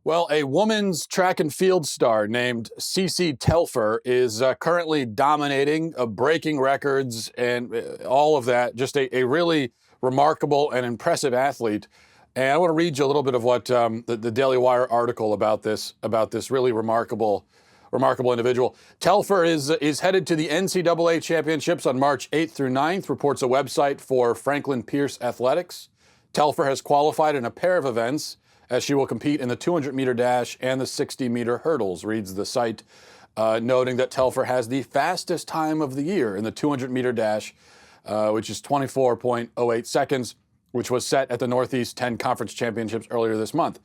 Well, a women's track and field star named CC Telfer is currently dominating, breaking records and all of that. Just a really remarkable and impressive athlete. And I want to read you a little bit of what the Daily Wire article about this really remarkable individual. Telfer is headed to the NCAA championships on March 8th through 9th, reports a website for Franklin Pierce Athletics. Telfer has qualified in a pair of events, as she will compete in the 200-meter dash and the 60-meter hurdles, reads the site, noting that Telfer has the fastest time of the year in the 200-meter dash, which is 24.08 seconds, which was set at the Northeast 10 Conference Championships earlier this month.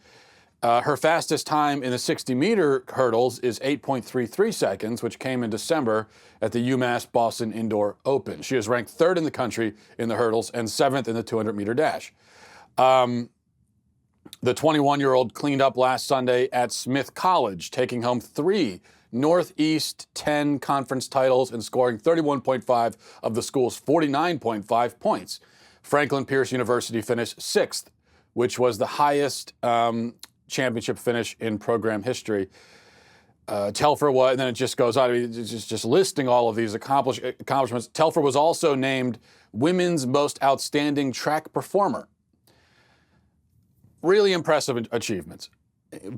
Her fastest time in the 60-meter hurdles is 8.33 seconds, which came in December at the UMass Boston Indoor Open. She is ranked third in the country in the hurdles and seventh in the 200-meter dash. The 21-year-old cleaned up last Sunday at Smith College, taking home 3 Northeast 10 conference titles and scoring 31.5 of the school's 49.5 points. Franklin Pierce University finished 6th, which was the highest championship finish in program history. Telfer was, and then it just goes on. I mean, it's just listing all of these accomplishments. Telfer was also named Women's Most Outstanding Track Performer. Really impressive achievements.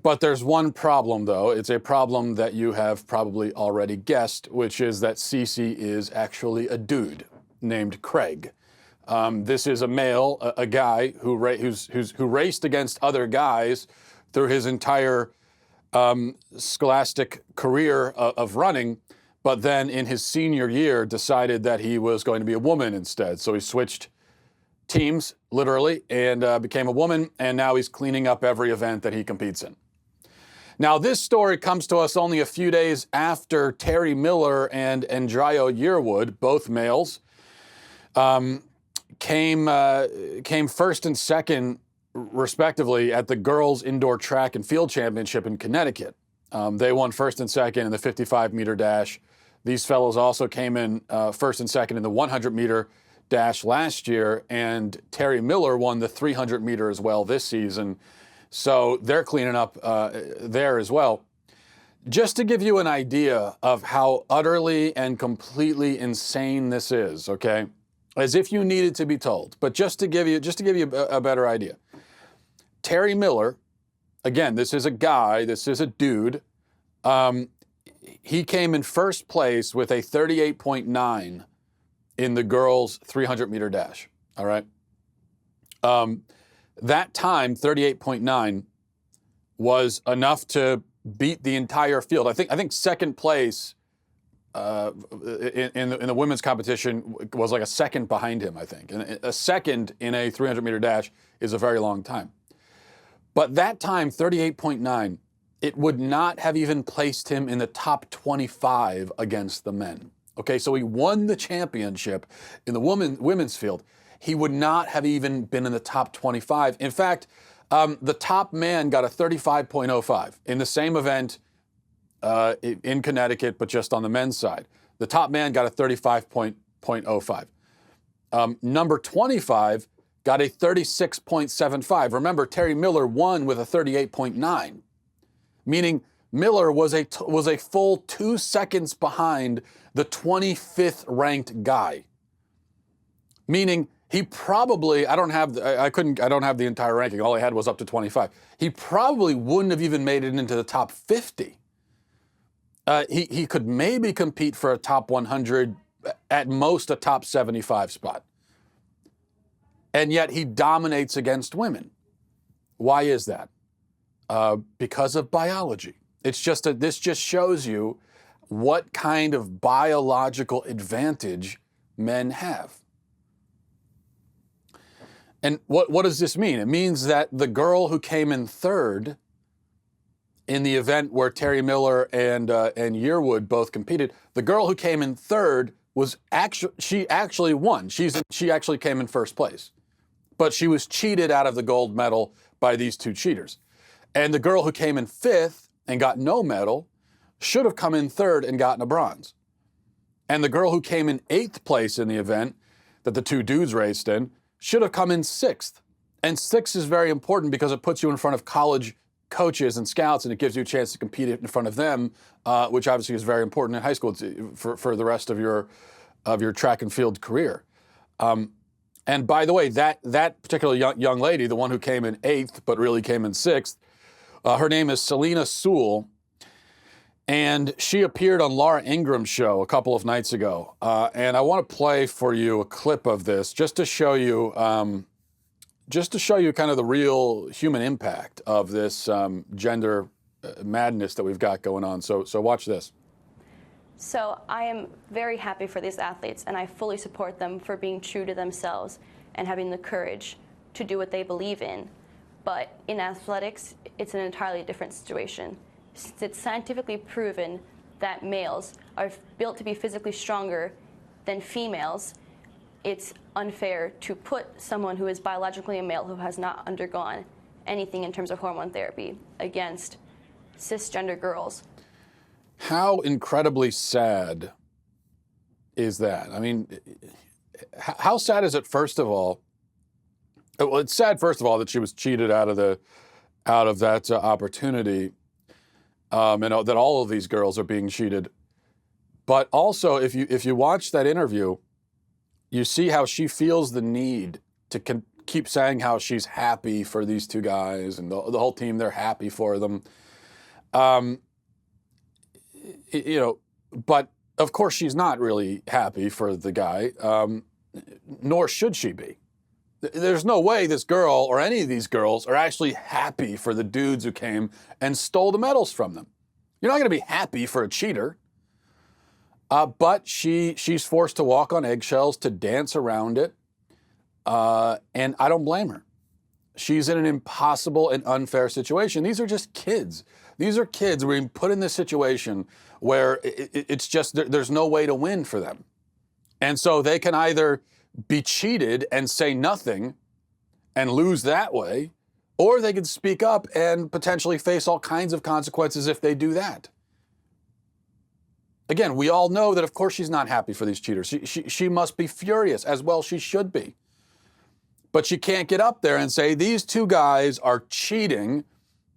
But there's one problem, though. It's a problem that you have probably already guessed, which is that CC is actually a dude named Craig. This is a male, a guy who raced against other guys through his entire scholastic career of running, but then in his senior year decided that he was going to be a woman instead. So he switched teams, literally, and became a woman, and now he's cleaning up every event that he competes in. Now, this story comes to us only a few days after Terry Miller and Andrio Yearwood, both males, came first and second, respectively, at the Girls Indoor Track and Field Championship in Connecticut. They won first and second in the 55-meter dash. These fellows also came in first and second in the 100-meter dash last year, and Terry Miller won the 300-meter as well this season. So they're cleaning up there as well. Just to give you an idea of how utterly and completely insane this is, okay? As if you needed to be told, but just to give you a better idea. Terry Miller, again, this is a guy, this is a dude. He came in first place with a 38.9 in the girls' 300-meter dash, all right? That time, 38.9, was enough to beat the entire field. I think second place in the women's competition was like a second behind him, I think. And a second in a 300-meter dash is a very long time. But that time, 38.9, it would not have even placed him in the top 25 against the men. Okay, so he won the championship in the women's field. He would not have even been in the top 25. In fact, the top man got a 35.05 in the same event in Connecticut, but just on the men's side. The top man got a 35.05. Number 25 got a 36.75. Remember, Terry Miller won with a 38.9, meaning Miller was a full 2 seconds behind the 25th ranked guy. Meaning he probably, I don't have the entire ranking. All I had was up to 25. He probably wouldn't have even made it into the top 50. He could maybe compete for a top 100, at most a top 75 spot. And yet he dominates against women. Why is that? Because of biology. It's just that this just shows you what kind of biological advantage men have. And what does this mean? It means that the girl who came in third in the event where Terry Miller and Yearwood both competed, the girl who came in third she actually won. She actually came in first place. But she was cheated out of the gold medal by these two cheaters. And the girl who came in fifth and got no medal should have come in third and gotten a bronze. And the girl who came in eighth place in the event that the two dudes raced in should have come in sixth. And sixth is very important because it puts you in front of college coaches and scouts, and it gives you a chance to compete in front of them, which obviously is very important in high school for the rest of your track and field career. And by the way, that particular young lady, the one who came in 8th but really came in 6th, her name is Selena Sewell, and she appeared on Laura Ingram's show a couple of nights ago. And I want to play for you a clip of this just to show you kind of the real human impact of this gender madness that we've got going on. So watch this. So I am very happy for these athletes, and I fully support them for being true to themselves and having the courage to do what they believe in. But in athletics, it's an entirely different situation. Since it's scientifically proven that males are built to be physically stronger than females, it's unfair to put someone who is biologically a male who has not undergone anything in terms of hormone therapy against cisgender girls. How incredibly sad is that? I mean, how sad is it, first of all? Well, it's sad, first of all, that she was cheated out of that opportunity, and that all of these girls are being cheated. But also, if you watch that interview, you see how she feels the need to keep saying how she's happy for these two guys and the whole team. They're happy for them. But of course she's not really happy for the guy, nor should she be. There's no way this girl or any of these girls are actually happy for the dudes who came and stole the medals from them. You're not going to be happy for a cheater. But she's forced to walk on eggshells, to dance around it, and I don't blame her. She's in an impossible and unfair situation. These are just kids. These are kids who are being put in this situation where it's just there's no way to win for them. And so they can either be cheated and say nothing and lose that way, or they can speak up and potentially face all kinds of consequences if they do that. Again, we all know that, of course, she's not happy for these cheaters. She must be furious, as well she should be. But she can't get up there and say, these two guys are cheating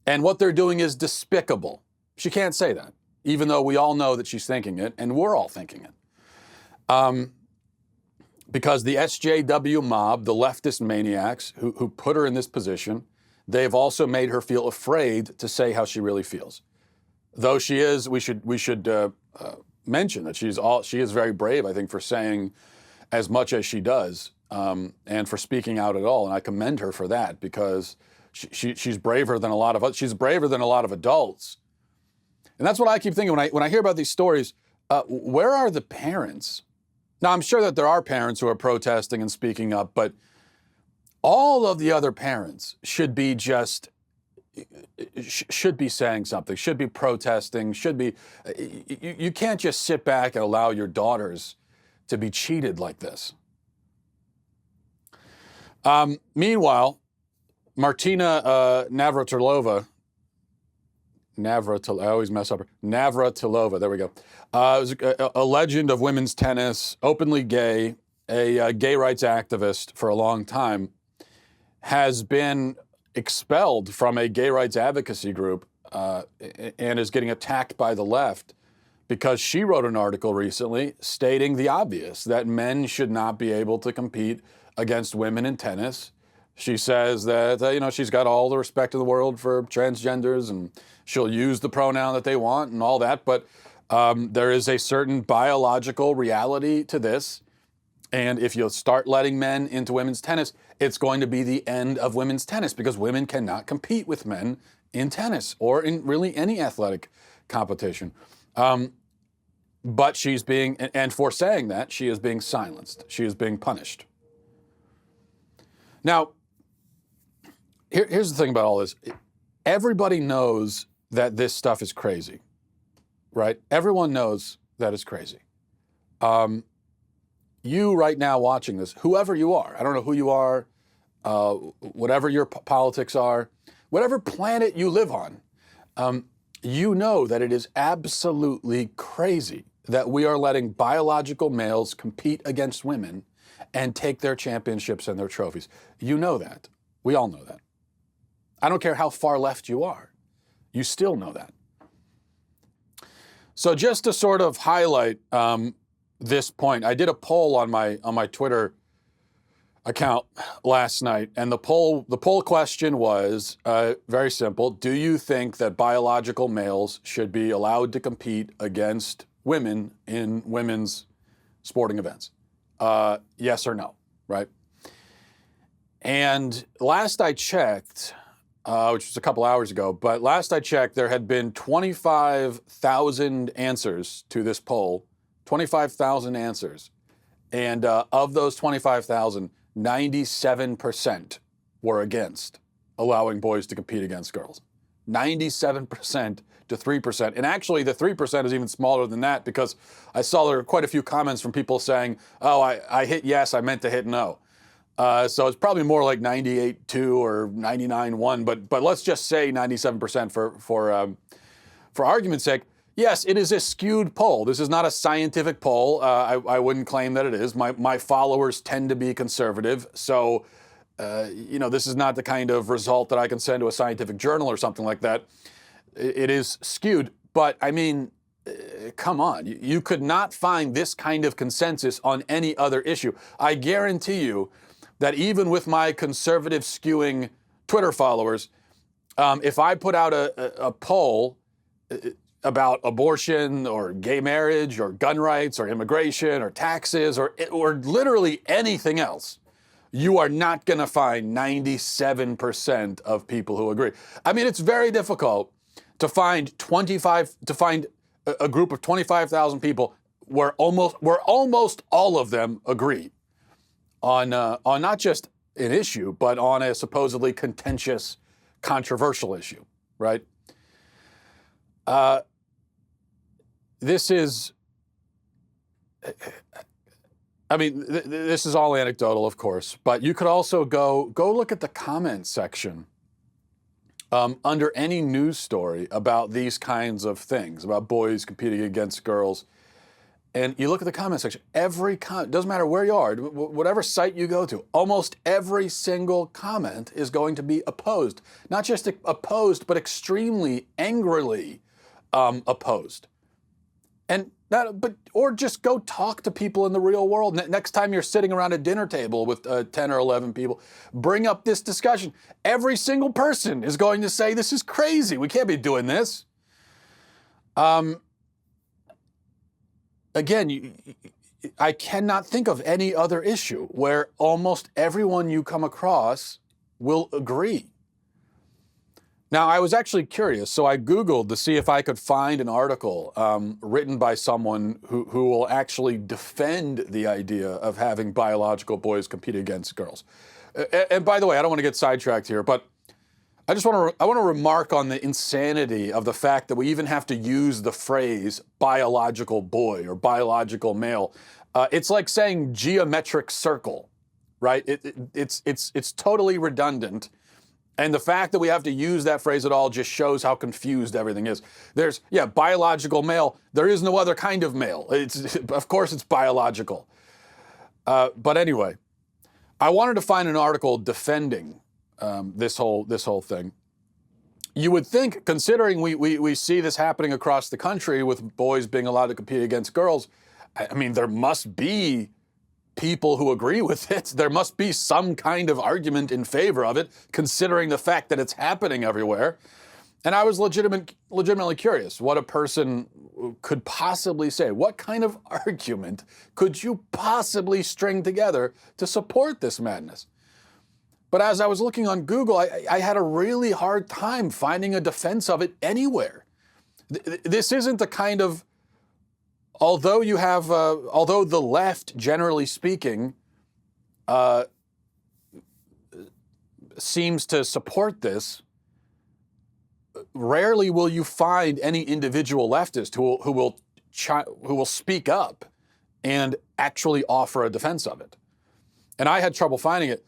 and what they're doing is despicable. She can't say that, even though we all know that she's thinking it, and we're all thinking it. Because the SJW mob, the leftist maniacs who put her in this position, they've also made her feel afraid to say how she really feels. Though she is, we should mention that she is very brave, I think, for saying as much as she does, and for speaking out at all. And I commend her for that, because she's braver than a lot of adults. And that's what I keep thinking when I hear about these stories. Where are the parents? Now, I'm sure that there are parents who are protesting and speaking up, but all of the other parents should be saying something, should be protesting, you can't just sit back and allow your daughters to be cheated like this. Meanwhile, Martina Navratilova, I always mess up her. Navratilova, there we go. Was a legend of women's tennis, openly gay, a gay rights activist for a long time, has been expelled from a gay rights advocacy group and is getting attacked by the left because she wrote an article recently stating the obvious, that men should not be able to compete against women in tennis. She says that, she's got all the respect in the world for transgenders and she'll use the pronoun that they want and all that, but there is a certain biological reality to this. And if you start letting men into women's tennis, it's going to be the end of women's tennis, because women cannot compete with men in tennis or in really any athletic competition. But she's and for saying that, she is being silenced. She is being punished. Now, here's the thing about all this. Everybody knows that this stuff is crazy, right? Everyone knows that it's crazy. You right now watching this, whoever you are, I don't know who you are, whatever your politics are, whatever planet you live on, you know that it is absolutely crazy that we are letting biological males compete against women and take their championships and their trophies. You know that. We all know that. I don't care how far left you are. You still know that. So just to sort of highlight this point, I did a poll on my Twitter account last night, and the poll question was very simple: do you think that biological males should be allowed to compete against women in women's sporting events? Yes or no, right? And last I checked, which was a couple hours ago, but last I checked, there had been 25,000 answers to this poll, 25,000 answers. And of those 25,000, 97% were against allowing boys to compete against girls. 97% to 3%. And actually, the 3% is even smaller than that, because I saw there were quite a few comments from people saying, oh, I hit yes, I meant to hit no. So it's probably more like 98.2 or 99.1, but let's just say 97% for argument's sake. Yes, it is a skewed poll. This is not a scientific poll. I wouldn't claim that it is. My followers tend to be conservative, so this is not the kind of result that I can send to a scientific journal or something like that. It is skewed, but I mean, come on. You could not find this kind of consensus on any other issue. I guarantee you that even with my conservative skewing Twitter followers, if I put out a poll about abortion or gay marriage or gun rights or immigration or taxes or literally anything else, you are not going to find 97% of people who agree. I mean, it's very difficult to find a group of 25,000 people where almost all of them agree on not just an issue, but on a supposedly contentious, controversial issue, right? This is, I mean, this is all anecdotal, of course, but you could also go look at the comment section under any news story about these kinds of things, about boys competing against girls. And you look at the comment section, every comment, doesn't matter where you are, whatever site you go to, almost every single comment is going to be opposed. Not just opposed, but extremely angrily opposed. Or just go talk to people in the real world. Next time you're sitting around a dinner table with 10 or 11 people, bring up this discussion. Every single person is going to say, this is crazy. We can't be doing this. Again, I cannot think of any other issue where almost everyone you come across will agree. Now, I was actually curious, so I Googled to see if I could find an article written by someone who will actually defend the idea of having biological boys compete against girls. And by the way, I don't want to get sidetracked here, but I want to remark on the insanity of the fact that we even have to use the phrase biological boy or biological male. It's like saying geometric circle, right? It's totally redundant. And the fact that we have to use that phrase at all just shows how confused everything is. There's, biological male. There is no other kind of male. Of course it's biological. But anyway, I wanted to find an article defending this whole thing. You would think, considering we see this happening across the country with boys being allowed to compete against girls, I mean, there must be people who agree with it. There must be some kind of argument in favor of it, considering the fact that it's happening everywhere. And I was legitimately curious what a person could possibly say. What kind of argument could you possibly string together to support this madness? But as I was looking on Google, I had a really hard time finding a defense of it anywhere. This isn't the kind of, although the left, generally speaking, seems to support this, rarely will you find any individual leftist who will speak up and actually offer a defense of it. And I had trouble finding it.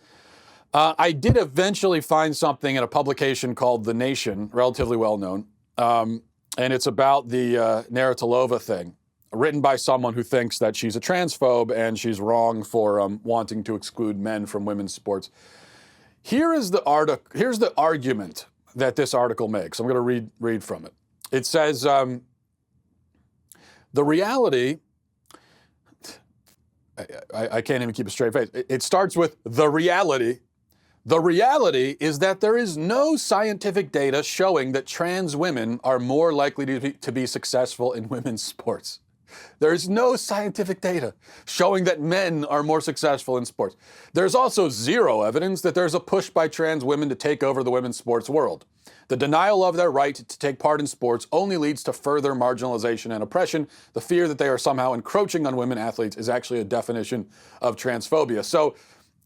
I did eventually find something in a publication called The Nation, relatively well known, and it's about the Navratilova thing, written by someone who thinks that she's a transphobe and she's wrong for wanting to exclude men from women's sports. Here's the argument that this article makes. I'm going to read from it. It says, the reality, I can't even keep a straight face. It starts with the reality. The reality is that there is no scientific data showing that trans women are more likely to be successful in women's sports. There is no scientific data showing that men are more successful in sports. There's also zero evidence that there's a push by trans women to take over the women's sports world. The denial of their right to take part in sports only leads to further marginalization and oppression. The fear that they are somehow encroaching on women athletes is actually a definition of transphobia. So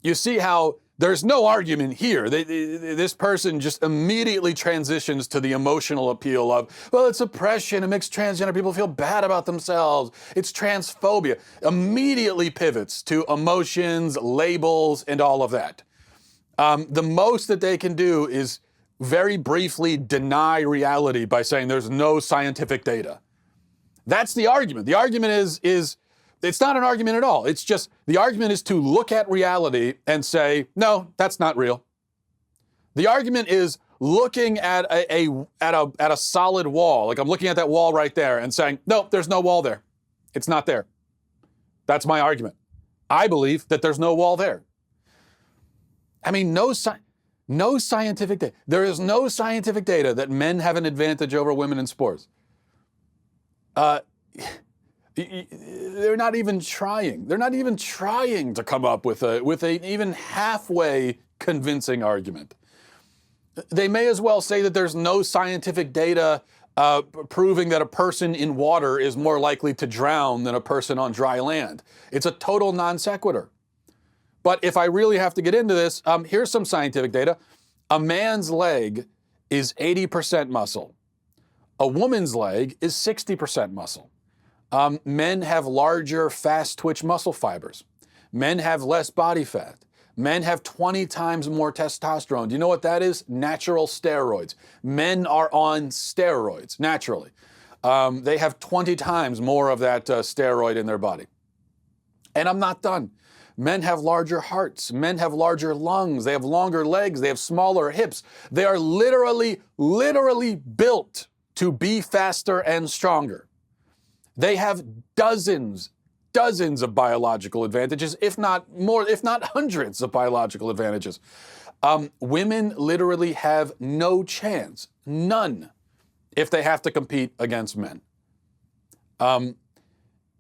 you see how there's no argument here. This person just immediately transitions to the emotional appeal of, well, it's oppression. It makes transgender people feel bad about themselves. It's transphobia. Immediately pivots to emotions, labels, and all of that. The most that they can do is very briefly deny reality by saying there's no scientific data. That's the argument. The argument is it's not an argument at all. It's just the argument is to look at reality and say, no, that's not real. The argument is looking at a solid wall. Like I'm looking at that wall right there and saying, no, there's no wall there. It's not there. That's my argument. I believe that there's no wall there. I mean, no scientific data. There is no scientific data that men have an advantage over women in sports. They're not even trying. They're not even trying to come up with an even halfway convincing argument. They may as well say that there's no scientific data proving that a person in water is more likely to drown than a person on dry land. It's a total non sequitur. But if I really have to get into this, here's some scientific data. A man's leg is 80% muscle. A woman's leg is 60% muscle. Men have larger, fast-twitch muscle fibers. Men have less body fat. Men have 20 times more testosterone. Do you know what that is? Natural steroids. Men are on steroids, naturally. They have 20 times more of that steroid in their body. And I'm not done. Men have larger hearts. Men have larger lungs. They have longer legs. They have smaller hips. They are literally built to be faster and stronger. They have dozens of biological advantages, if not more, if not hundreds of biological advantages. Women literally have no chance, none, if they have to compete against men.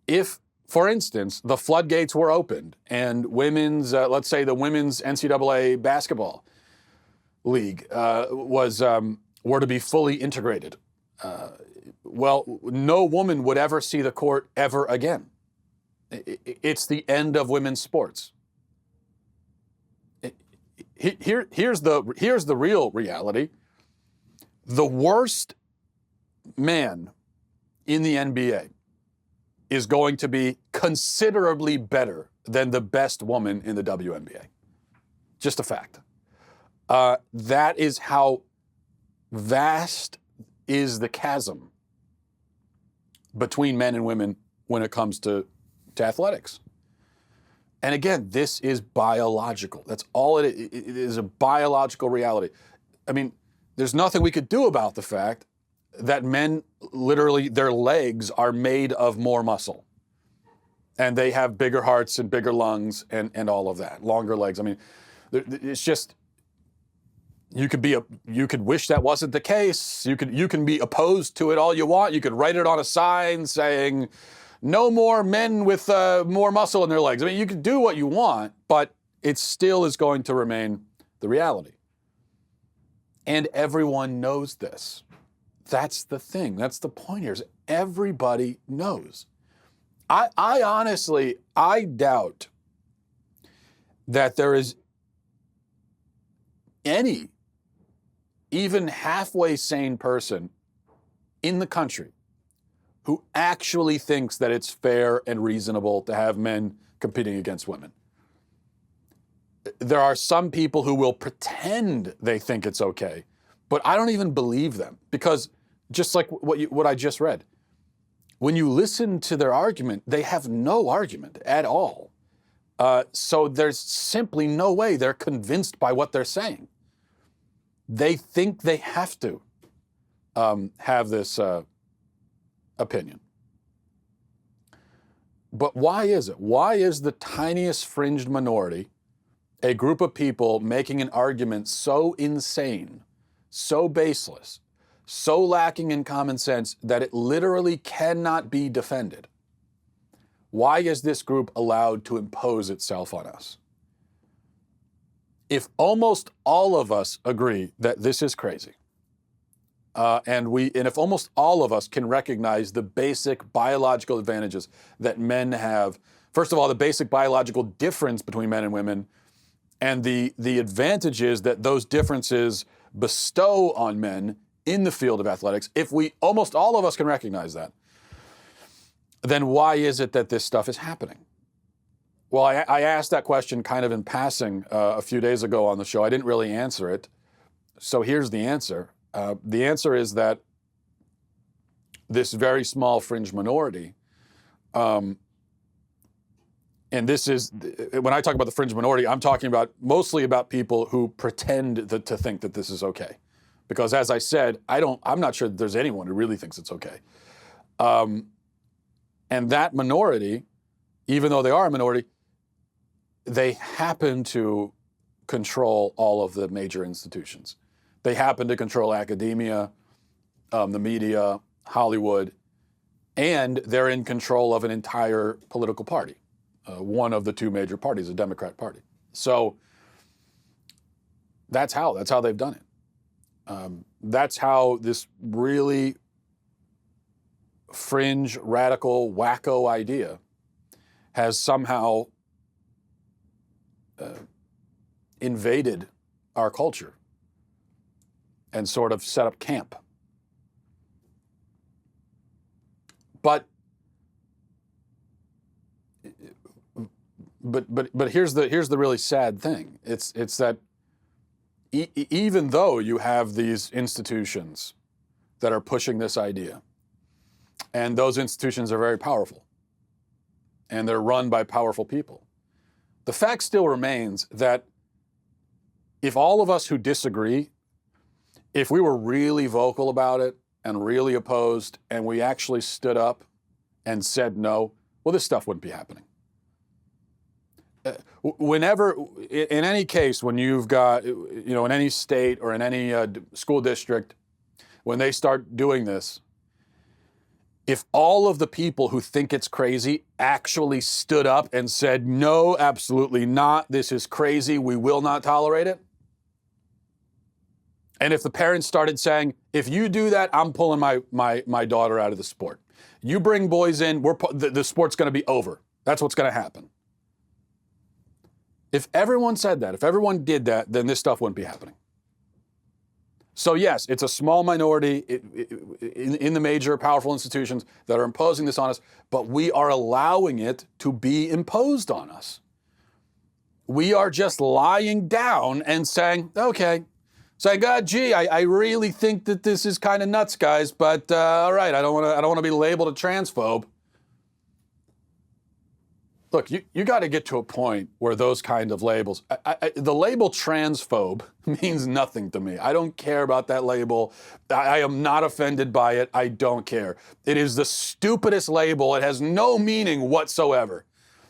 If, for instance, the floodgates were opened and women's, let's say the women's NCAA basketball league were to be fully integrated, well, no woman would ever see the court ever again. It's the end of women's sports. Here's the real reality. The worst man in the NBA is going to be considerably better than the best woman in the WNBA. Just a fact. That is how vast is the chasm between men and women when it comes to athletics. And again, this is biological. That's all it is. It is a biological reality. I mean, there's nothing we could do about the fact that men, literally, their legs are made of more muscle. And they have bigger hearts and bigger lungs and all of that, longer legs. I mean, it's just, you could wish that wasn't the case. You can be opposed to it all you want. You could write it on a sign saying, no more men with more muscle in their legs. I mean, you can do what you want, but it still is going to remain the reality. And everyone knows this. That's the thing. That's the point here, is everybody knows. I honestly doubt that there is any even halfway sane person in the country who actually thinks that it's fair and reasonable to have men competing against women. There are some people who will pretend they think it's okay, but I don't even believe them, because just like what I just read, when you listen to their argument, they have no argument at all. So there's simply no way they're convinced by what they're saying. They think they have to have this opinion. But why is it? Why is the tiniest fringed minority, a group of people making an argument so insane, so baseless, so lacking in common sense that it literally cannot be defended? Why is this group allowed to impose itself on us? If almost all of us agree that this is crazy, and if almost all of us can recognize the basic biological advantages that men have, first of all, the basic biological difference between men and women, and the advantages that those differences bestow on men in the field of athletics, if almost all of us can recognize that, then why is it that this stuff is happening? Well, I asked that question kind of in passing a few days ago on the show. I didn't really answer it. So here's the answer. The answer is that this very small fringe minority, and this is, when I talk about the fringe minority, I'm talking mostly about people who pretend to think that this is okay. Because as I said, I'm not sure that there's anyone who really thinks it's okay. And that minority, even though they are a minority, they happen to control all of the major institutions. They happen to control academia, the media, Hollywood, and they're in control of an entire political party, one of the two major parties, the Democrat Party. So that's how they've done it. That's how this really fringe, radical, wacko idea has somehow invaded our culture and sort of set up camp. But here's the really sad thing. It's that even though you have these institutions that are pushing this idea, and those institutions are very powerful, and they're run by powerful people, the fact still remains that if all of us who disagree, if we were really vocal about it and really opposed, and we actually stood up and said no, well, this stuff wouldn't be happening. Whenever, in any case, when you've got, in any state or in any school district, when they start doing this, if all of the people who think it's crazy actually stood up and said, no, absolutely not, this is crazy, we will not tolerate it. And if the parents started saying, if you do that, I'm pulling my daughter out of the sport. You bring boys in, the sport's going to be over. That's what's going to happen. If everyone said that, if everyone did that, then this stuff wouldn't be happening. So yes, it's a small minority in the major powerful institutions that are imposing this on us, but we are allowing it to be imposed on us. We are just lying down and saying, okay, gee, I really think that this is kind of nuts, guys, but all right, I don't want to be labeled a transphobe. Look, you got to get to a point where those kind of labels, the label transphobe means nothing to me. I don't care about that label. I am not offended by it. I don't care. It is the stupidest label. It has no meaning whatsoever.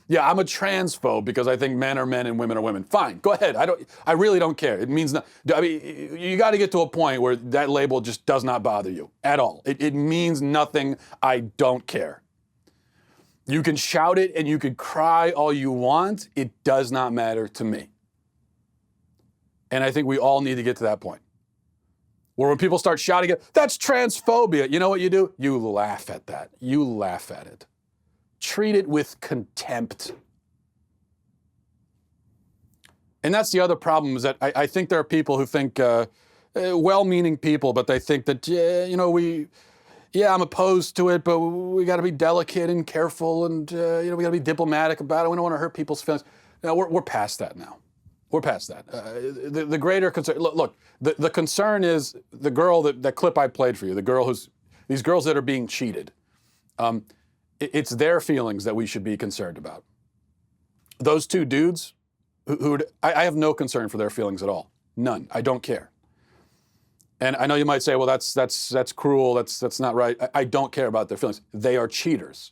Yeah, I'm a transphobe because I think men are men and women are women. Fine, go ahead. I really don't care. It means not. I mean, you got to get to a point where that label just does not bother you at all. It means nothing. I don't care. You can shout it and you can cry all you want. It does not matter to me. And I think we all need to get to that point where when people start shouting it, that's transphobia. You know what you do? You laugh at that. You laugh at it. Treat it with contempt. And that's the other problem, is that I think there are people who think, well-meaning people, but they think that, I'm opposed to it, but we got to be delicate and careful, and we got to be diplomatic about it. We don't want to hurt people's feelings. No, we're past that now. We're past that. The greater concern. Look, the concern is the girl that clip I played for you. The girl these girls that are being cheated. It's their feelings that we should be concerned about. Those two dudes, I have no concern for their feelings at all. None. I don't care. And I know you might say, well, that's cruel. That's not right. I don't care about their feelings. They are cheaters.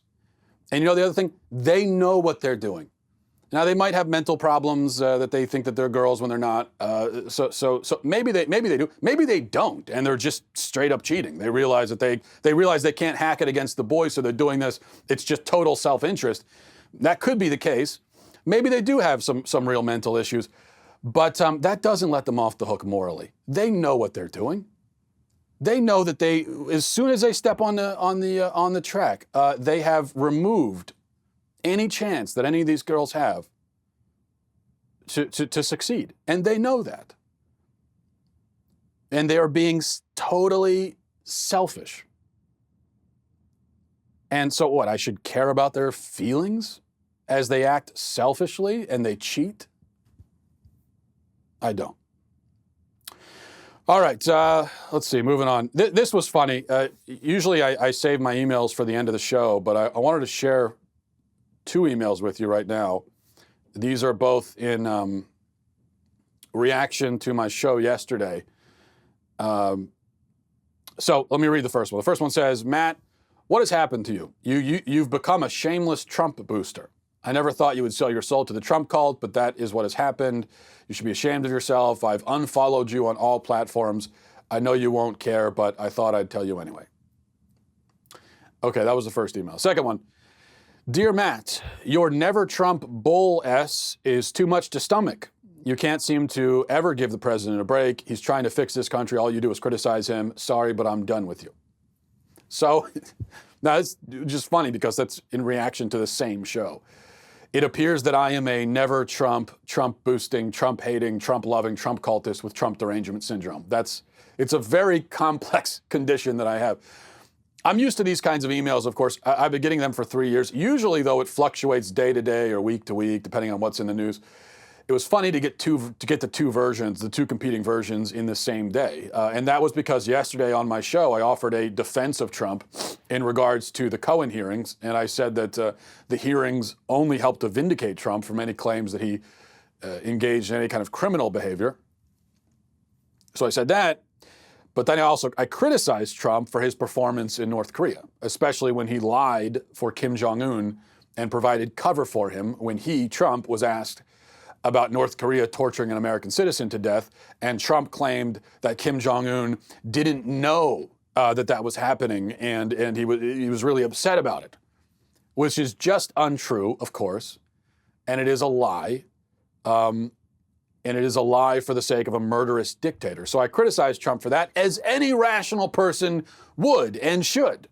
And you know the other thing? They know what they're doing. Now they might have mental problems that they think that they're girls when they're not. So maybe they do. Maybe they don't, and they're just straight up cheating. They realize that they realize they can't hack it against the boys, so they're doing this. It's just total self-interest. That could be the case. Maybe they do have some real mental issues, but that doesn't let them off the hook morally. They know what they're doing. They know that as soon as they step on the track, they have removed any chance that any of these girls have to succeed. And they know that. And they are being totally selfish. And so what, I should care about their feelings as they act selfishly and they cheat? I don't. All right, let's see, moving on. This was funny. Usually I save my emails for the end of the show, but I wanted to share 2 emails with you right now. These are both in reaction to my show yesterday. So let me read the first one. The first one says, Matt, what has happened to you? You've become a shameless Trump booster. I never thought you would sell your soul to the Trump cult, but that is what has happened. You should be ashamed of yourself. I've unfollowed you on all platforms. I know you won't care, but I thought I'd tell you anyway. Okay, that was the first email. Second one. Dear Matt, your never Trump bull S is too much to stomach. You can't seem to ever give the president a break. He's trying to fix this country. All you do is criticize him. Sorry, but I'm done with you. So now it's just funny because that's in reaction to the same show. It appears that I am a never Trump boosting, Trump hating, Trump loving, Trump cultist with Trump derangement syndrome. It's a very complex condition that I have. I'm used to these kinds of emails, of course. I've been getting them for 3 years. Usually, though, it fluctuates day to day or week to week, depending on what's in the news. It was funny to get the 2 versions, the 2 competing versions in the same day. And that was because yesterday on my show, I offered a defense of Trump in regards to the Cohen hearings. And I said that the hearings only helped to vindicate Trump from any claims that he engaged in any kind of criminal behavior. So I said that. But then I criticized Trump for his performance in North Korea, especially when he lied for Kim Jong-un and provided cover for him when he, Trump, was asked about North Korea torturing an American citizen to death, and Trump claimed that Kim Jong-un didn't know that was happening, and he was really upset about it, which is just untrue, of course, and it is a lie, and it is a lie for the sake of a murderous dictator. So I criticized Trump for that, as any rational person would and should.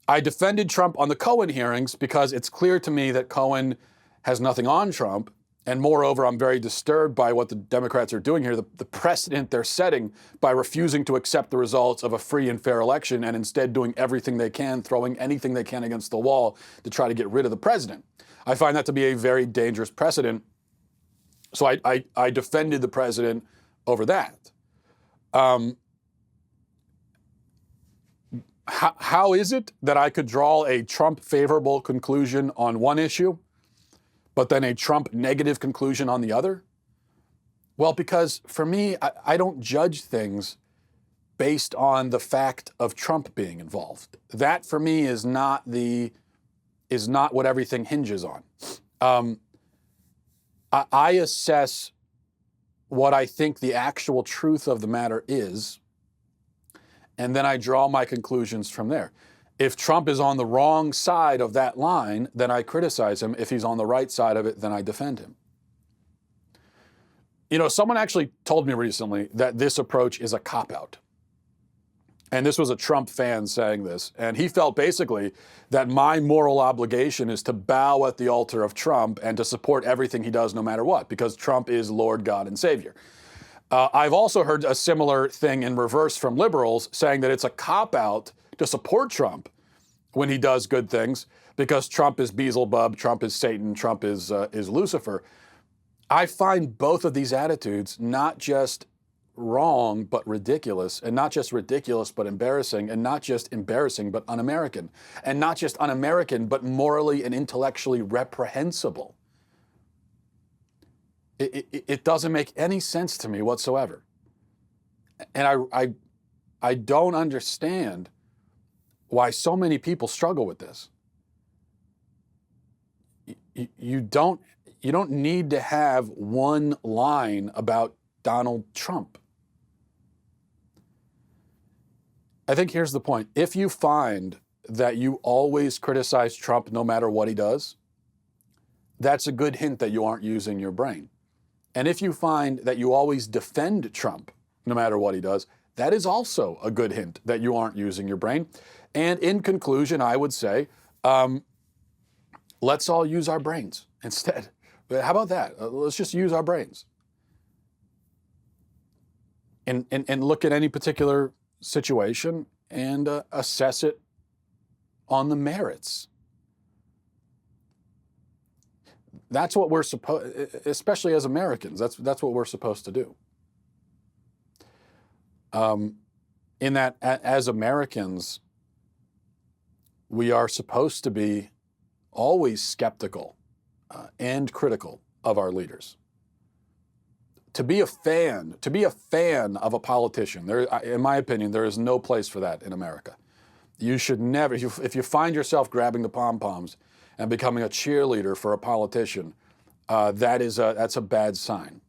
I defended Trump on the Cohen hearings because it's clear to me that Cohen has nothing on Trump. And moreover, I'm very disturbed by what the Democrats are doing here, the precedent they're setting by refusing to accept the results of a free and fair election and instead doing everything they can, throwing anything they can against the wall to try to get rid of the president. I find that to be a very dangerous precedent. So I defended the president over that. How is it that I could draw a Trump favorable conclusion on one issue, but then a Trump negative conclusion on the other? Well, because for me, I don't judge things based on the fact of Trump being involved. That for me is not what everything hinges on. I assess what I think the actual truth of the matter is, and then I draw my conclusions from there. If Trump is on the wrong side of that line, then I criticize him. If he's on the right side of it, then I defend him. You know, someone actually told me recently that this approach is a cop-out. And this was a Trump fan saying this. And he felt basically that my moral obligation is to bow at the altar of Trump and to support everything he does no matter what, because Trump is Lord, God, and Savior. I've also heard a similar thing in reverse from liberals saying that it's a cop-out to support Trump when he does good things because Trump is Beelzebub, Trump is Satan, Trump is Lucifer. I find both of these attitudes not just wrong, but ridiculous, and not just ridiculous, but embarrassing, and not just embarrassing, but un-American, and not just un-American, but morally and intellectually reprehensible. It doesn't make any sense to me whatsoever. And I don't understand why so many people struggle with this. You don't need to have one line about Donald Trump. I think here's the point. If you find that you always criticize Trump no matter what he does, that's a good hint that you aren't using your brain. And if you find that you always defend Trump no matter what he does, that is also a good hint that you aren't using your brain. And in conclusion, I would say, let's all use our brains instead. How about that? Let's just use our brains. And look at any particular situation and assess it on the merits. That's what we're supposed, especially as Americans, that's what we're supposed to do. In that, as Americans, we are supposed to be always skeptical and critical of our leaders. To be a fan of a politician, in my opinion, there is no place for that in America. You should never, if you find yourself grabbing the pom-poms and becoming a cheerleader for a politician, that's a bad sign.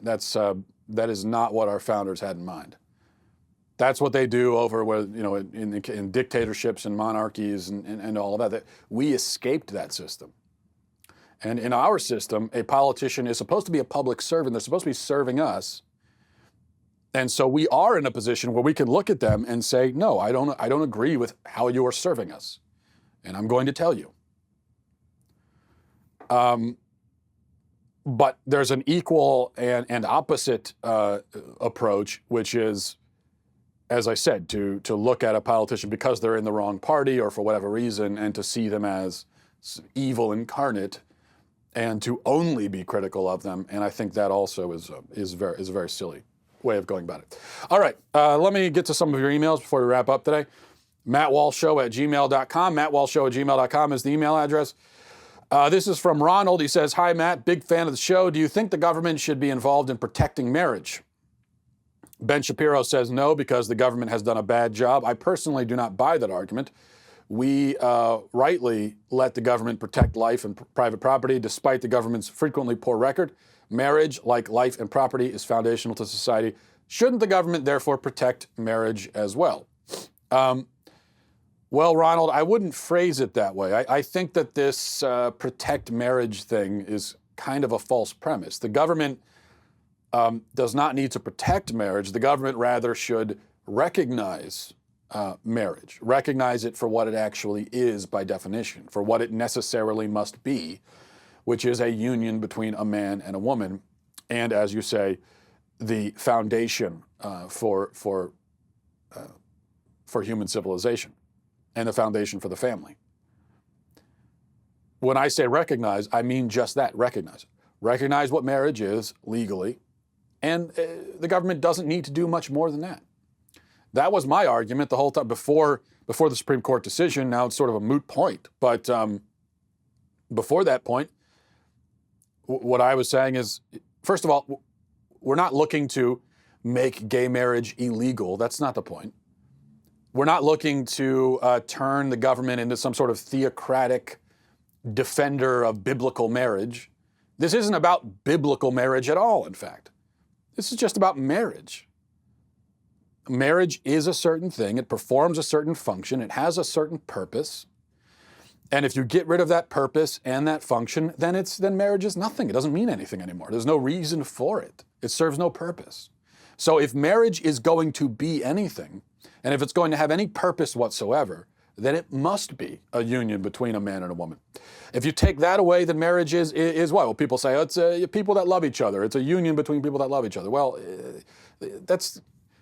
That is not what our founders had in mind. That's what they do over in dictatorships and monarchies and all of that. We escaped that system. And in our system, a politician is supposed to be a public servant. They're supposed to be serving us. And so we are in a position where we can look at them and say, no, I don't agree with how you are serving us. And I'm going to tell you. But there's an equal and opposite approach, which is, as I said, to look at a politician because they're in the wrong party or for whatever reason, and to see them as evil incarnate, and to only be critical of them. And I think that also is a very silly way of going about it. All right, let me get to some of your emails before we wrap up today. MattWalshShow@gmail.com. MattWalshShow@gmail.com is the email address. This is from Ronald. He says, "Hi, Matt. Big fan of the show. Do you think the government should be involved in protecting marriage?" Ben Shapiro says no, because the government has done a bad job. I personally do not buy that argument. We rightly let the government protect life and private property, despite the government's frequently poor record. Marriage, like life and property, is foundational to society. Shouldn't the government therefore protect marriage as well? Well, Ronald, I wouldn't phrase it that way. I think that this protect marriage thing is kind of a false premise. The government does not need to protect marriage. The government rather should recognize marriage, recognize it for what it actually is by definition, for what it necessarily must be, which is a union between a man and a woman, and, as you say, the foundation for human civilization, and the foundation for the family. When I say recognize, I mean just that, recognize it. Recognize what marriage is legally, and the government doesn't need to do much more than that. That was my argument the whole time before the Supreme Court decision. Now it's sort of a moot point. But before that point, what I was saying is, first of all, we're not looking to make gay marriage illegal. That's not the point. We're not looking to turn the government into some sort of theocratic defender of biblical marriage. This isn't about biblical marriage at all, in fact. This is just about marriage. Marriage is a certain thing. It performs a certain function. It has a certain purpose. And if you get rid of that purpose and that function, then marriage is nothing. It doesn't mean anything anymore. There's no reason for it. It serves no purpose. So if marriage is going to be anything, and if it's going to have any purpose whatsoever, then it must be a union between a man and a woman. If you take that away, then marriage is what? Well, people say, oh, it's people that love each other. It's a union between people that love each other. Well,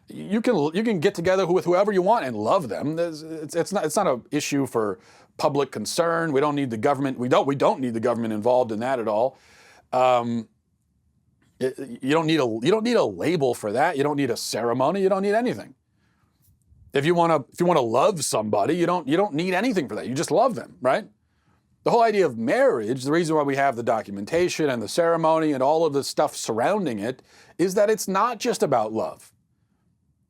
you can get together with whoever you want and love them. It's not an issue for public concern. We don't need the government. We don't need the government involved in that at all. You don't need a label for that. You don't need a ceremony. You don't need anything. If you want to love somebody, you don't need anything for that. You just love them, right? The whole idea of marriage, the reason why we have the documentation and the ceremony and all of the stuff surrounding it, is that it's not just about love. It's not just about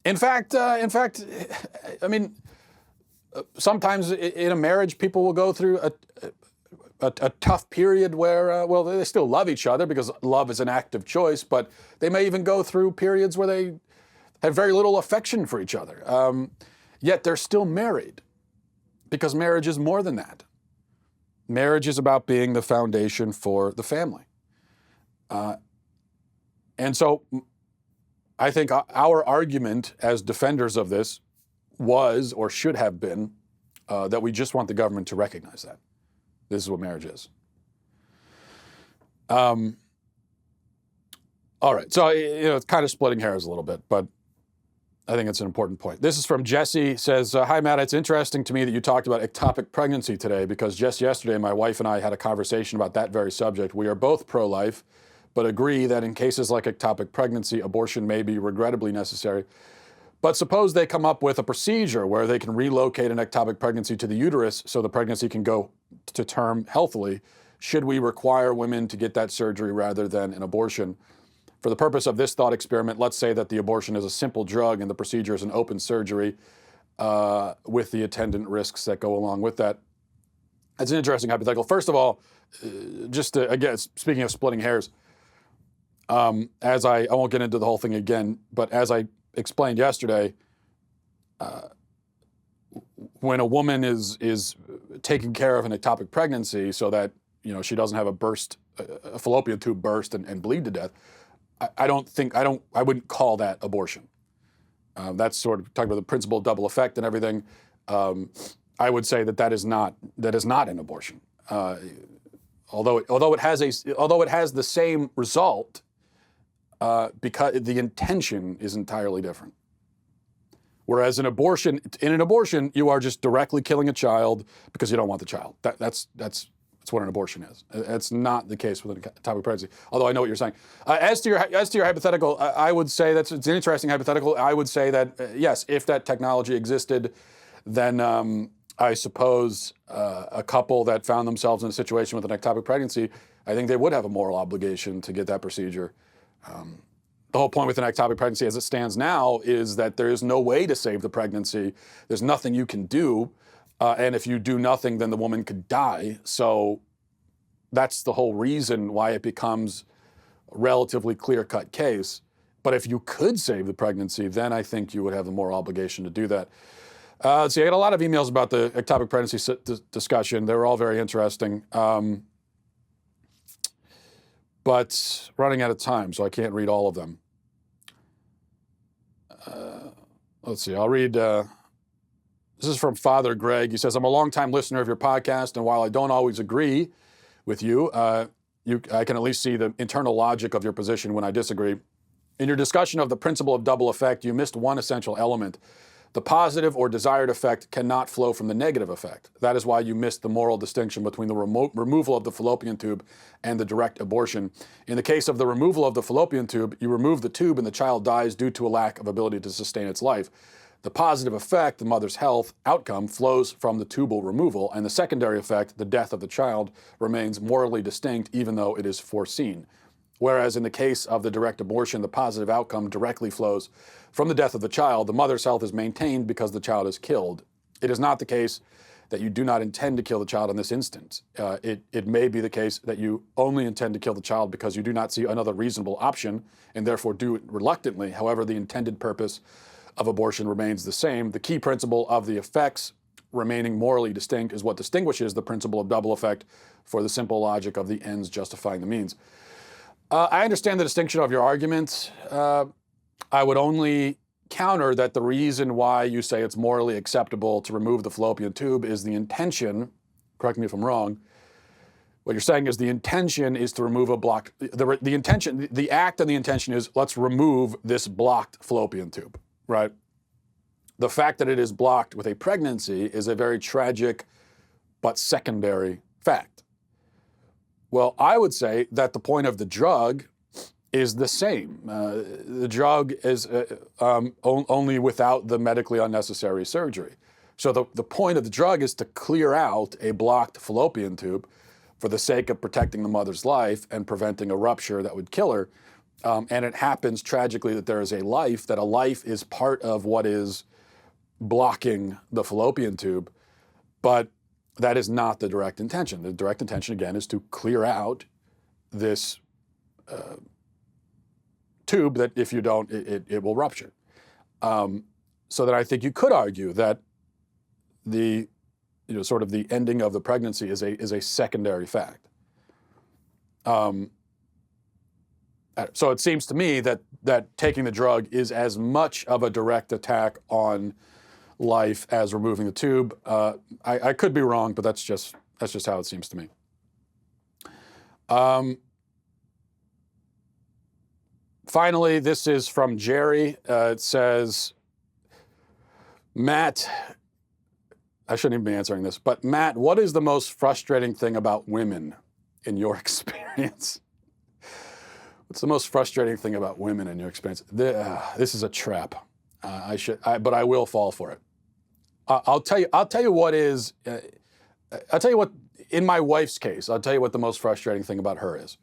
In fact, I mean, sometimes in a marriage, people will go through a tough period where, well, they still love each other because love is an active choice, but they may even go through periods where they have very little affection for each other. Yet they're still married because marriage is more than that. Marriage is about being the foundation for the family. And so I think our argument as defenders of this was, or should have been, that we just want the government to recognize that. This is what marriage is. All right, so it's kind of splitting hairs a little bit, but I think it's an important point. This is from Jesse, says, hi Matt, it's interesting to me that you talked about ectopic pregnancy today because just yesterday my wife and I had a conversation about that very subject. We are both pro-life, but agree that in cases like ectopic pregnancy, abortion may be regrettably necessary. But suppose they come up with a procedure where they can relocate an ectopic pregnancy to the uterus so the pregnancy can go to term healthily. Should we require women to get that surgery rather than an abortion? For the purpose of this thought experiment, let's say that the abortion is a simple drug and the procedure is an open surgery with the attendant risks that go along with that. It's an interesting hypothetical. First of all, just to, again, speaking of splitting hairs, as I won't get into the whole thing again, but as I explained yesterday, when a woman is taking care of an ectopic pregnancy so that she doesn't have a fallopian tube burst and bleed to death, I wouldn't call that abortion. That's sort of talking about the principle of double effect and everything. I would say that is not an abortion. Although it has the same result, because the intention is entirely different. Whereas in an abortion, you are just directly killing a child because you don't want the child. That's what an abortion is. It's not the case with an ectopic pregnancy. Although I know what you're saying. As to your hypothetical, I would say it's an interesting hypothetical. I would say that yes, if that technology existed, then I suppose a couple that found themselves in a situation with an ectopic pregnancy, I think they would have a moral obligation to get that procedure. The whole point with an ectopic pregnancy as it stands now is that there is no way to save the pregnancy. There's nothing you can do. And if you do nothing, then the woman could die. So that's the whole reason why it becomes a relatively clear-cut case. But if you could save the pregnancy, then I think you would have the moral obligation to do that. Let's see, I got a lot of emails about the ectopic pregnancy discussion. They were all very interesting. But running out of time, so I can't read all of them. Let's see, I'll read... This is from Father Greg. He says, I'm a longtime listener of your podcast, and while I don't always agree with you, I can at least see the internal logic of your position when I disagree. In your discussion of the principle of double effect, you missed one essential element. The positive or desired effect cannot flow from the negative effect. That is why you missed the moral distinction between the removal of the fallopian tube and the direct abortion. In the case of the removal of the fallopian tube, you remove the tube and the child dies due to a lack of ability to sustain its life. The positive effect, the mother's health outcome, flows from the tubal removal, and the secondary effect, the death of the child, remains morally distinct even though it is foreseen. Whereas in the case of the direct abortion, the positive outcome directly flows from the death of the child. The mother's health is maintained because the child is killed. It is not the case that you do not intend to kill the child in this instance. It may be the case that you only intend to kill the child because you do not see another reasonable option and therefore do it reluctantly. However, the intended purpose of abortion remains the same. The key principle of the effects remaining morally distinct is what distinguishes the principle of double effect for the simple logic of the ends justifying the means. I understand the distinction of your argument. I would only counter that the reason why you say it's morally acceptable to remove the fallopian tube is the intention, correct me if I'm wrong, what you're saying is the intention is to remove a blocked, the act and the intention is let's remove this blocked fallopian tube, right? The fact that it is blocked with a pregnancy is a very tragic but secondary fact. Well, I would say that the point of the drug is the same. The drug is only without the medically unnecessary surgery. So the point of the drug is to clear out a blocked fallopian tube for the sake of protecting the mother's life and preventing a rupture that would kill her. and it happens tragically that there is a life is part of what is blocking the fallopian tube, but that is not the direct intention. The direct intention, again, is to clear out this tube that if you don't, it will rupture. So that I think you could argue that the, sort of the ending of the pregnancy is a secondary fact. So it seems to me that taking the drug is as much of a direct attack on life as removing the tube. I could be wrong, but that's just how it seems to me. Finally, this is from Jerry. It says, Matt, I shouldn't even be answering this, but Matt, what is the most frustrating thing about women in your experience? What's the most frustrating thing about women in your experience? This is a trap. But I will fall for it. I'll tell you what is. I'll tell you what. In my wife's case, I'll tell you what the most frustrating thing about her is.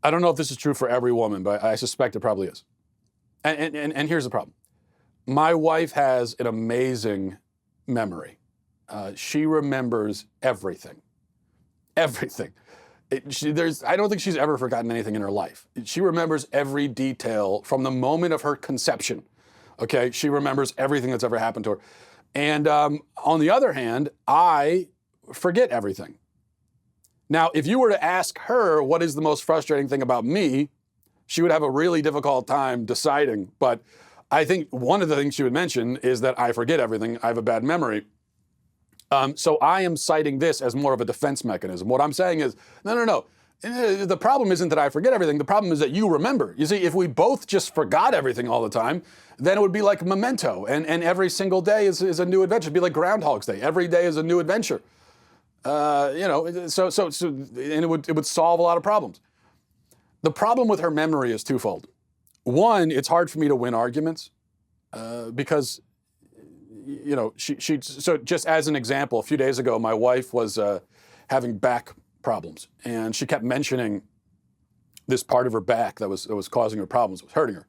I don't know if this is true for every woman, but I suspect it probably is. And here's the problem. My wife has an amazing memory. She remembers everything. Everything. I don't think she's ever forgotten anything in her life. She remembers every detail from the moment of her conception. Okay, she remembers everything that's ever happened to her. And on the other hand, I forget everything. Now, if you were to ask her what is the most frustrating thing about me, she would have a really difficult time deciding. But I think one of the things she would mention is that I forget everything. I have a bad memory. So I am citing this as more of a defense mechanism. What I'm saying is, no. The problem isn't that I forget everything. The problem is that you remember. You see, if we both just forgot everything all the time, then it would be like Memento, and every single day is a new adventure. It'd be like Groundhog's Day. Every day is a new adventure. So and it would solve a lot of problems. The problem with her memory is twofold. One, it's hard for me to win arguments because. So just as an example, a few days ago, my wife was having back problems, and she kept mentioning this part of her back that was causing her problems, was hurting her.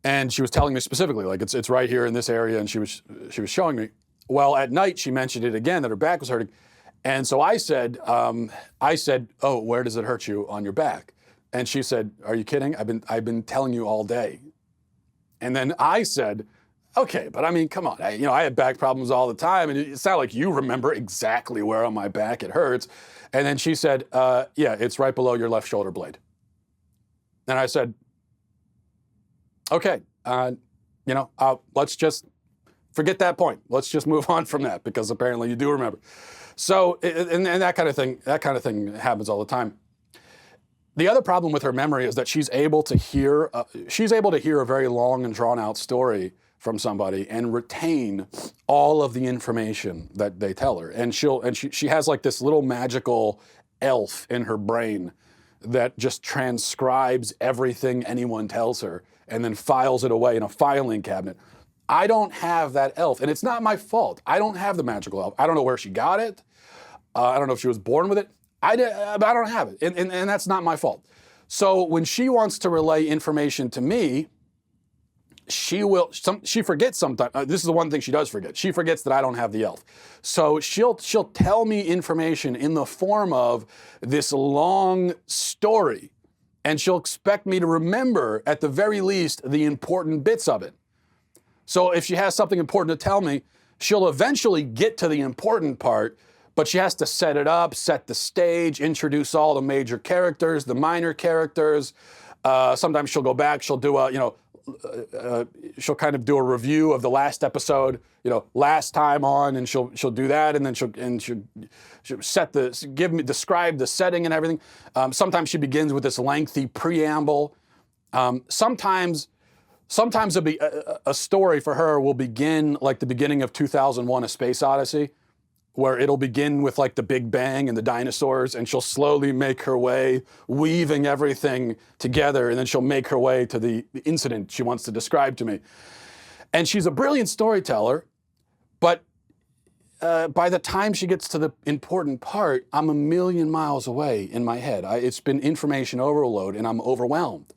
And she was telling me specifically, like it's right here in this area, and she was showing me. Well, at night she mentioned it again that her back was hurting, and so I said, "Oh, where does it hurt you on your back?" And she said, "Are you kidding? I've been telling you all day." And then I said, okay, but I mean, come on. I have back problems all the time, and it's not like you remember exactly where on my back it hurts. And then she said, yeah, it's right below your left shoulder blade. And I said, okay, let's just forget that point. Let's just move on from that, because apparently you do remember. So, and that kind of thing happens all the time. The other problem with her memory is that she's able to hear a very long and drawn out story from somebody and retain all of the information that they tell her. And she has like this little magical elf in her brain that just transcribes everything anyone tells her and then files it away in a filing cabinet. I don't have that elf, and it's not my fault. I don't have the magical elf. I don't know where she got it. I don't know if she was born with it. I don't have it, and that's not my fault. So when she wants to relay information to me, she forgets sometimes. This is the one thing she does forget. She forgets that I don't have the elf. So she'll tell me information in the form of this long story, and she'll expect me to remember, at the very least, the important bits of it. So if she has something important to tell me, she'll eventually get to the important part, but she has to set it up, set the stage, introduce all the major characters, the minor characters. Sometimes she'll go back, she'll do she'll kind of do a review of the last episode, last time on, and she'll do that, and then she'll describe the setting and everything. Sometimes she begins with this lengthy preamble. Sometimes it'll be a story for her will begin like the beginning of 2001: A Space Odyssey, where it'll begin with like the Big Bang and the dinosaurs, and she'll slowly make her way, weaving everything together, and then she'll make her way to the incident she wants to describe to me. And she's a brilliant storyteller, but by the time she gets to the important part, I'm a million miles away in my head. It's been information overload and I'm overwhelmed.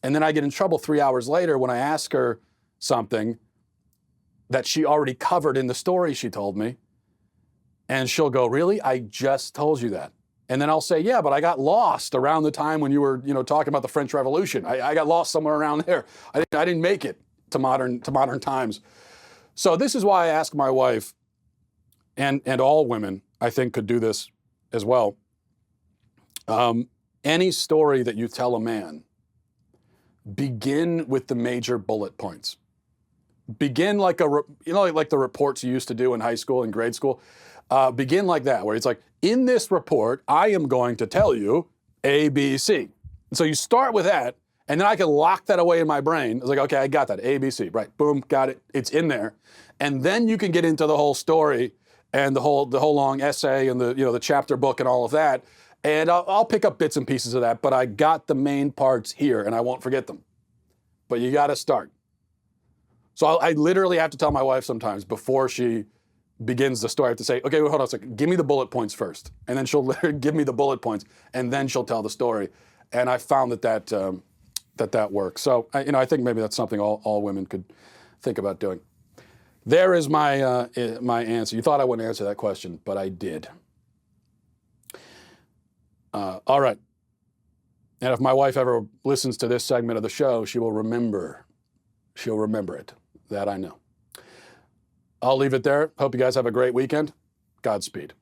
And then I get in trouble 3 hours later when I ask her something that she already covered in the story she told me. And she'll go, really? I just told you that. And then I'll say, yeah, but I got lost around the time when you were, talking about the French Revolution. I got lost somewhere around there. I didn't make it to modern times. So this is why I ask my wife, and all women, I think, could do this as well. Any story that you tell a man, begin with the major bullet points. Begin like the reports you used to do in high school and grade school. Begin like that, where it's like, in this report, I am going to tell you A, B, C. And so you start with that, and then I can lock that away in my brain. It's like, okay, I got that, A, B, C, right? Boom, got it. It's in there, and then you can get into the whole story and the whole long essay and the chapter book and all of that. And I'll pick up bits and pieces of that, but I got the main parts here, and I won't forget them. But you got to start. So I literally have to tell my wife sometimes before she begins the story. I have to say, okay, hold on a second. Give me the bullet points first. And then she'll give me the bullet points, and then she'll tell the story. And I found that works. So I think maybe that's something all women could think about doing. There is my my answer. You thought I wouldn't answer that question, but I did. All right. And if my wife ever listens to this segment of the show, she will remember. She'll remember it. That I know. I'll leave it there. Hope you guys have a great weekend. Godspeed.